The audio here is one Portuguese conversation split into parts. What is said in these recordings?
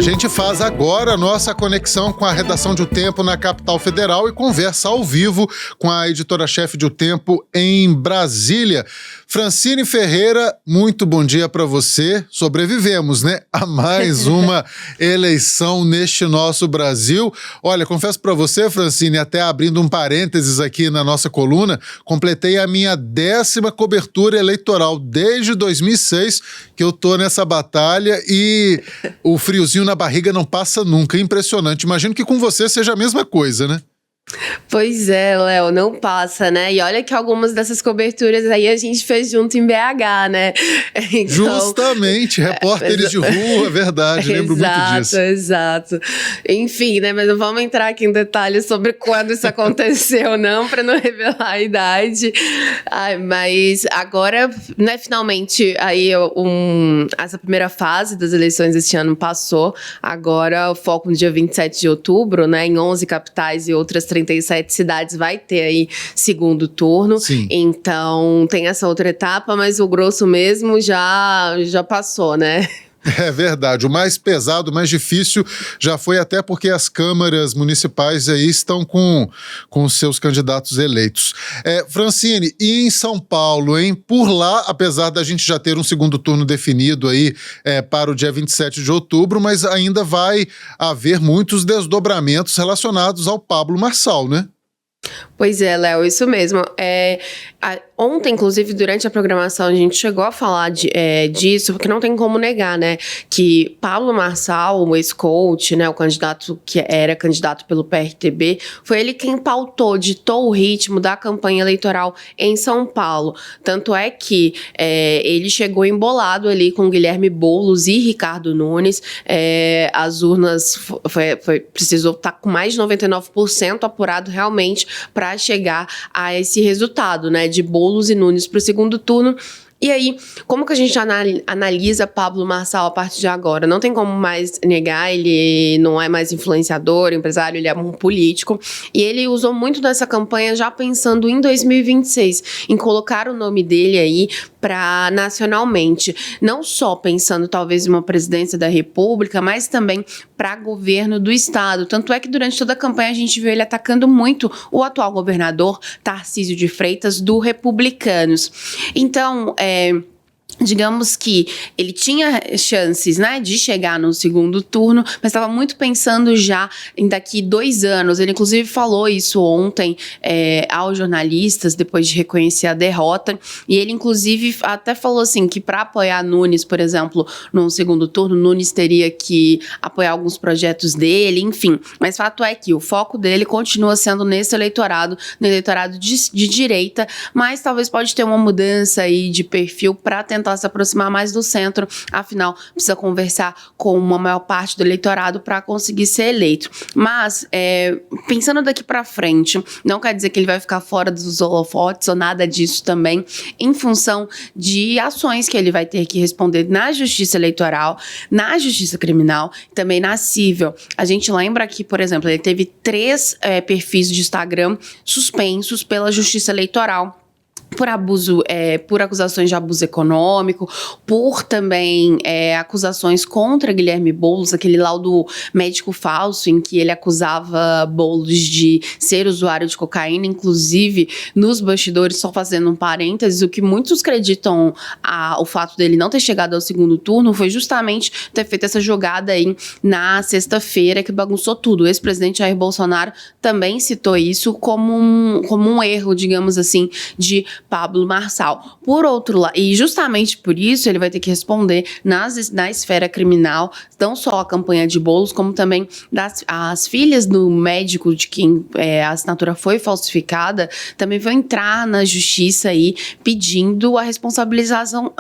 A gente faz agora a nossa conexão com a redação de O Tempo na capital federal e conversa ao vivo com a editora-chefe de O Tempo em Brasília. Francine Ferreira, muito bom dia para você. Sobrevivemos, né? A mais uma eleição neste nosso Brasil. Olha, confesso para você, Francine, até abrindo um parênteses aqui na nossa coluna, completei a minha 10ª cobertura eleitoral desde 2006 que eu tô nessa batalha e o friozinho na barriga não passa nunca. Impressionante. Imagino que com você seja a mesma coisa, né? Pois é, Léo, não passa, né? E olha que algumas dessas coberturas aí a gente fez junto em BH, né? Então, justamente, repórteres de rua, verdade, lembro muito disso. Exato. Enfim, né? Mas não vamos entrar aqui em detalhes sobre quando isso aconteceu, não, para não revelar a idade. Mas agora, né, finalmente, aí essa primeira fase das eleições deste ano passou. Agora o foco no dia 27 de outubro, né? Em 11 capitais e outras 37 cidades vai ter aí segundo turno. Sim. Então tem essa outra etapa, mas o grosso mesmo já passou, né? É verdade, o mais pesado, o mais difícil já foi, até porque as câmaras municipais aí estão com seus candidatos eleitos. Francine, e em São Paulo, hein? Por lá, apesar da gente já ter um segundo turno definido aí para o dia 27 de outubro, mas ainda vai haver muitos desdobramentos relacionados ao Pablo Marçal, né? Pois é, Léo, isso mesmo. Ontem, inclusive, durante a programação, a gente chegou a falar disso, porque não tem como negar, né? Que Pablo Marçal, o ex-coach, né? O candidato que era candidato pelo PRTB, foi ele quem ditou o ritmo da campanha eleitoral em São Paulo. Tanto é que ele chegou embolado ali com Guilherme Boulos e Ricardo Nunes. As urnas precisou estar com mais de 99% apurado realmente para chegar a esse resultado, né? De Boulos e Nunes para o segundo turno. E aí, como que a gente analisa Pablo Marçal a partir de agora? Não tem como mais negar, ele não é mais influenciador, empresário, ele é um político. E ele usou muito dessa campanha já pensando em 2026, em colocar o nome dele aí nacionalmente. Não só pensando talvez em uma presidência da República, mas também para governo do estado. Tanto é que durante toda a campanha a gente viu ele atacando muito o atual governador, Tarcísio de Freitas, do Republicanos. Então, digamos que ele tinha chances, né, de chegar no segundo turno, mas estava muito pensando já em daqui 2 anos. Ele, inclusive, falou isso ontem aos jornalistas, depois de reconhecer a derrota. E ele, inclusive, até falou assim, que para apoiar Nunes, por exemplo, no segundo turno, Nunes teria que apoiar alguns projetos dele, enfim. Mas fato é que o foco dele continua sendo nesse eleitorado, no eleitorado de direita, mas talvez pode ter uma mudança aí de perfil para tentar se aproximar mais do centro, afinal, precisa conversar com uma maior parte do eleitorado para conseguir ser eleito. Mas, pensando daqui para frente, não quer dizer que ele vai ficar fora dos holofotes ou nada disso também, em função de ações que ele vai ter que responder na justiça eleitoral, na justiça criminal, também na cível. A gente lembra que, por exemplo, ele teve 3 perfis de Instagram suspensos pela justiça eleitoral, por abuso, por acusações de abuso econômico, por também acusações contra Guilherme Boulos, aquele laudo médico falso em que ele acusava Boulos de ser usuário de cocaína, inclusive nos bastidores, só fazendo um parênteses, o que muitos acreditam o fato dele não ter chegado ao segundo turno foi justamente ter feito essa jogada aí na sexta-feira que bagunçou tudo. O ex-presidente Jair Bolsonaro também citou isso como um erro, digamos assim, de Pablo Marçal. Por outro lado, e justamente por isso ele vai ter que responder na esfera criminal, não só a campanha de Boulos, como também as filhas do médico de quem a assinatura foi falsificada, também vão entrar na justiça aí pedindo a responsabilização,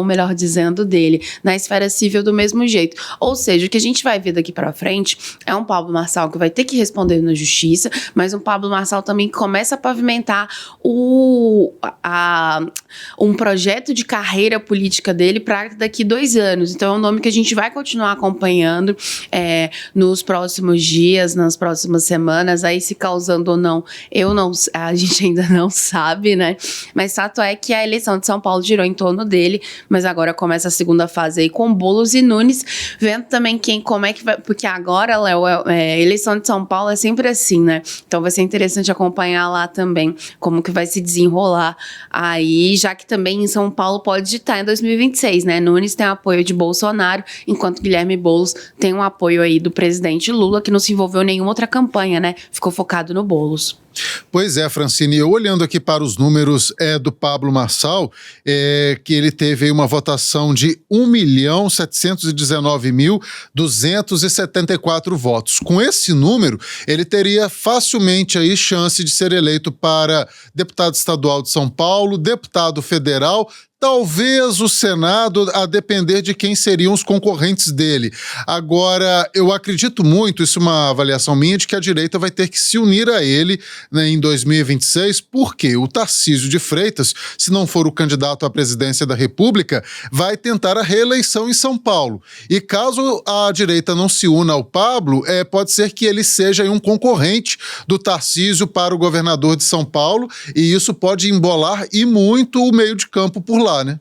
melhor dizendo, dele, na esfera civil do mesmo jeito. Ou seja, o que a gente vai ver daqui para frente é um Pablo Marçal que vai ter que responder na justiça, mas um Pablo Marçal também que começa a pavimentar pavimentar um projeto de carreira política dele para daqui 2 anos. Então, é um nome que a gente vai continuar acompanhando nos próximos dias, nas próximas semanas. Aí, se causando ou não, a gente ainda não sabe, né? Mas fato é que a eleição de São Paulo girou em torno dele, mas agora começa a segunda fase aí com Boulos e Nunes, vendo também como é que vai, porque agora, Léo, a eleição de São Paulo é sempre assim, né? Então vai ser interessante acompanhar lá também como que vai se desenrolar aí, já que também em São Paulo pode digitar em 2026, né? Nunes tem apoio de Bolsonaro, enquanto Guilherme Boulos tem um apoio aí do presidente Lula, que não se envolveu em nenhuma outra campanha, né? Ficou focado no Boulos. Pois é, Francine, eu olhando aqui para os números do Pablo Marçal, que ele teve aí uma votação de 1.719.274 votos. Com esse número, ele teria facilmente aí chance de ser eleito para deputado estadual de São Paulo, deputado federal, talvez o Senado, a depender de quem seriam os concorrentes dele. Agora, eu acredito muito, isso é uma avaliação minha, de que a direita vai ter que se unir a ele, né, em 2026, porque o Tarcísio de Freitas, se não for o candidato à presidência da República, vai tentar a reeleição em São Paulo. E caso a direita não se una ao Pablo, pode ser que ele seja um concorrente do Tarcísio para o governador de São Paulo, e isso pode embolar e muito o meio de campo por lá, né?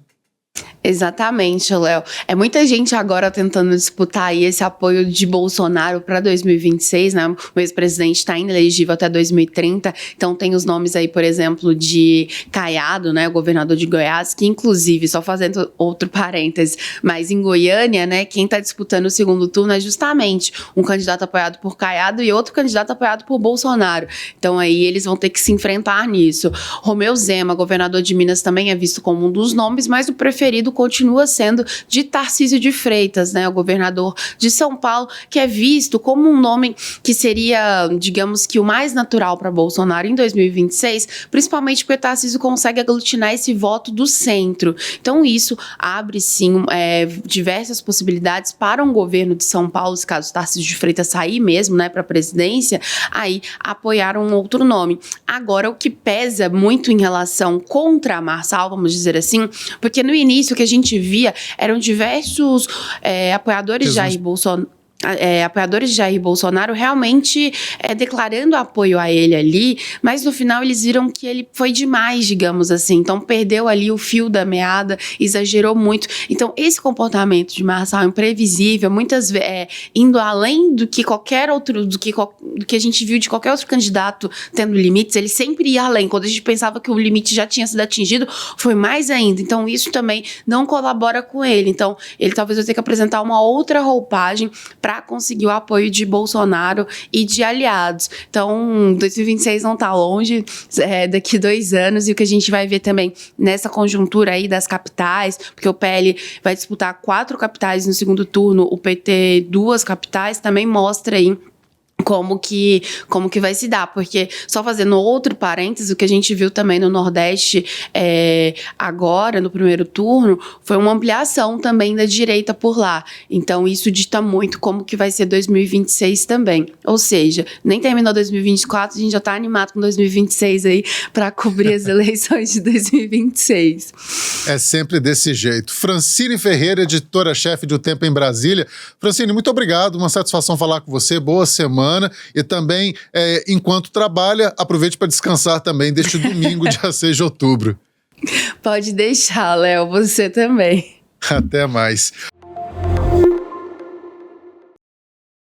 Exatamente, Léo. É muita gente agora tentando disputar aí esse apoio de Bolsonaro para 2026, né? O ex-presidente está inelegível até 2030, então tem os nomes aí, por exemplo, de Caiado, né? O governador de Goiás, que inclusive, só fazendo outro parêntese, mas em Goiânia, né? Quem está disputando o segundo turno é justamente um candidato apoiado por Caiado e outro candidato apoiado por Bolsonaro. Então aí eles vão ter que se enfrentar nisso. Romeu Zema, governador de Minas, também é visto como um dos nomes, mas o preferido continua sendo de Tarcísio de Freitas, né, o governador de São Paulo, que é visto como um nome que seria, digamos que o mais natural para Bolsonaro em 2026, principalmente porque Tarcísio consegue aglutinar esse voto do centro. Então isso abre sim diversas possibilidades para um governo de São Paulo, se caso Tarcísio de Freitas sair mesmo, né, para a presidência, aí apoiar um outro nome. Agora, o que pesa muito em relação contra a Marçal, vamos dizer assim, porque no início que a gente via eram diversos apoiadores de Jair Bolsonaro realmente declarando apoio a ele ali, mas no final eles viram que ele foi demais, digamos assim, então perdeu ali o fio da meada, exagerou muito. Então esse comportamento de Marçal imprevisível, muitas vezes indo além do que qualquer outro, do que a gente viu de qualquer outro candidato tendo limites, ele sempre ia além. Quando a gente pensava que o limite já tinha sido atingido, foi mais ainda. Então isso também não colabora com ele. Então ele talvez vai ter que apresentar uma outra roupagem para conseguir o apoio de Bolsonaro e de aliados. Então, 2026 não está longe, daqui 2 anos, e o que a gente vai ver também nessa conjuntura aí das capitais, porque o PL vai disputar 4 capitais no segundo turno, o PT 2 capitais, também mostra aí como que vai se dar, porque só fazendo outro parênteses, o que a gente viu também no Nordeste agora, no primeiro turno, foi uma ampliação também da direita por lá. Então isso dita muito como que vai ser 2026 também. Ou seja, nem terminou 2024, a gente já tá animado com 2026 aí para cobrir as eleições de 2026. É sempre desse jeito. Francine Ferreira, editora-chefe de O Tempo em Brasília. Francine, muito obrigado, uma satisfação falar com você, boa semana. E também, enquanto trabalha, aproveite para descansar também deste domingo, dia 6 de outubro. Pode deixar, Léo, você também. Até mais.